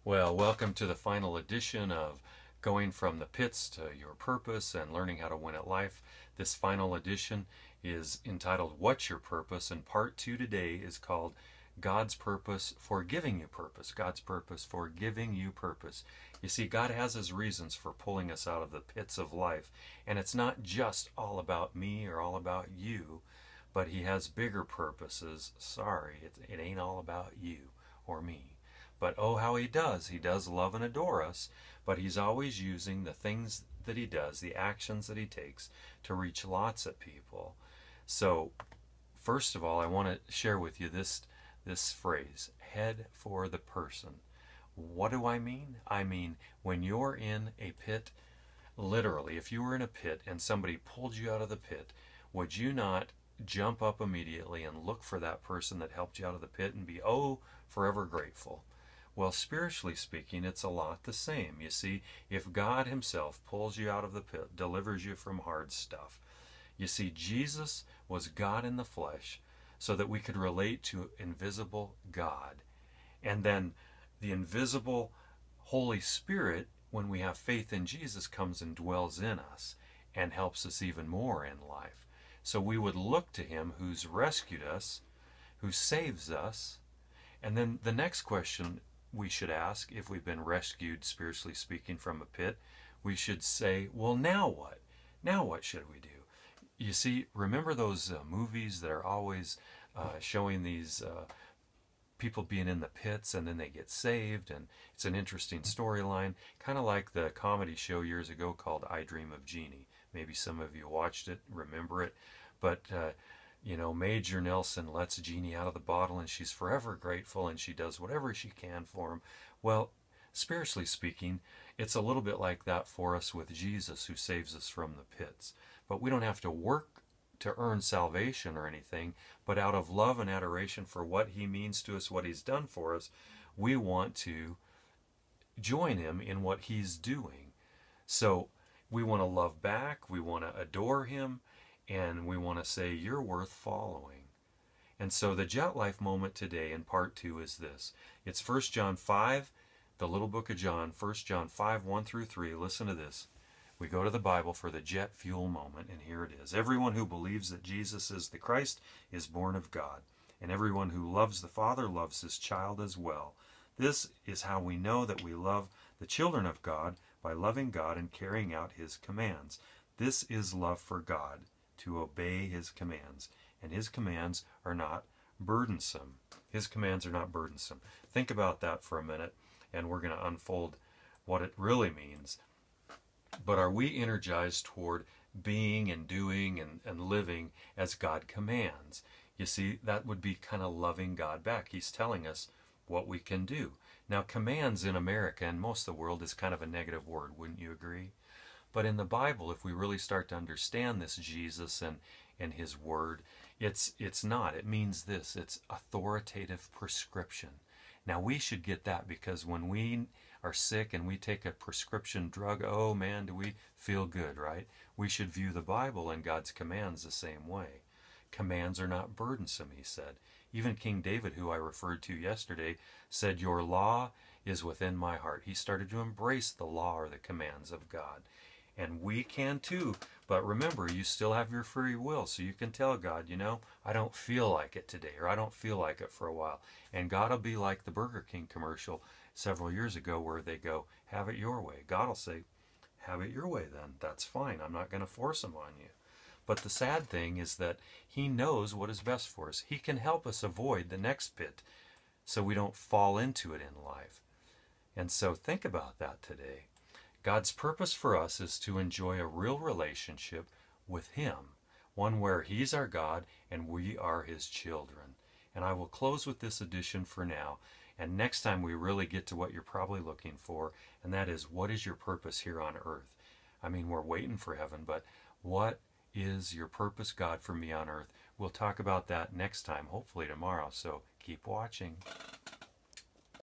Well, welcome to the final edition of Going from the Pits to Your Purpose and Learning How to Win at Life. This final edition is entitled What's Your Purpose? And part 2 today is called God's Purpose for Giving You Purpose. God's Purpose for Giving You Purpose. You see, God has His reasons for pulling us out of the pits of life. And it's not just all about me or all about you, but He has bigger purposes. Sorry, it ain't all about you or me. But oh, how He does. He does love and adore us, but He's always using the things that He does, the actions that He takes, to reach lots of people. So, first of all, I want to share with you this phrase, head for the person. What do I mean? I mean, when you're in a pit, literally, if you were in a pit and somebody pulled you out of the pit, would you not jump up immediately and look for that person that helped you out of the pit and be, forever grateful? Well, spiritually speaking, it's a lot the same. You see, if God Himself pulls you out of the pit, delivers you from hard stuff. You see, Jesus was God in the flesh so that we could relate to invisible God. And then the invisible Holy Spirit, when we have faith in Jesus, comes and dwells in us and helps us even more in life. So we would look to Him who's rescued us, who saves us. And then the next question we should ask, if we've been rescued, spiritually speaking, from a pit, we should say, well, now what? Now what should we do? You see, remember those movies that are always showing these people being in the pits and then they get saved, and it's an interesting storyline, kind of like the comedy show years ago called I Dream of Jeannie. Maybe some of you watched it, remember it, but Major Nelson lets Jeannie out of the bottle and she's forever grateful and she does whatever she can for him. Well, spiritually speaking, it's a little bit like that for us with Jesus, who saves us from the pits. But we don't have to work to earn salvation or anything, but out of love and adoration for what He means to us, what He's done for us, we want to join Him in what He's doing. So we want to love back, we want to adore Him, and we want to say, you're worth following. And so the Jet Life moment today in part 2 is this. It's 1 John 5, the little book of John, 1 John 5, 1 through 3. Listen to this. We go to the Bible for the jet fuel moment, and here it is. Everyone who believes that Jesus is the Christ is born of God, and everyone who loves the Father loves His child as well. This is how we know that we love the children of God, by loving God and carrying out His commands. This is love for God, to obey His commands, and His commands are not burdensome. His commands are not burdensome. Think about that for a minute, and we're going to unfold what it really means. But are we energized toward being and doing and living as God commands? You see, that would be kind of loving God back. He's telling us what we can do. Now, commands in America and most of the world is kind of a negative word, wouldn't you agree? But in the Bible, if we really start to understand this Jesus and His Word, it's not. It means this. It's authoritative prescription. Now, we should get that, because when we are sick and we take a prescription drug, oh man, do we feel good, right? We should view the Bible and God's commands the same way. Commands are not burdensome, He said. Even King David, who I referred to yesterday, said, your law is within my heart. He started to embrace the law or the commands of God. And we can too. But remember, you still have your free will. So you can tell God, I don't feel like it today, or I don't feel like it for a while. And God will be like the Burger King commercial several years ago where they go, have it your way. God will say, have it your way then. That's fine. I'm not going to force Him on you. But the sad thing is that He knows what is best for us. He can help us avoid the next pit so we don't fall into it in life. And so think about that today. God's purpose for us is to enjoy a real relationship with Him, one where He's our God and we are His children. And I will close with this edition for now. And next time we really get to what you're probably looking for, and that is, what is your purpose here on earth? I mean, we're waiting for heaven, but what is your purpose, God, for me on earth? We'll talk about that next time, hopefully tomorrow. So keep watching.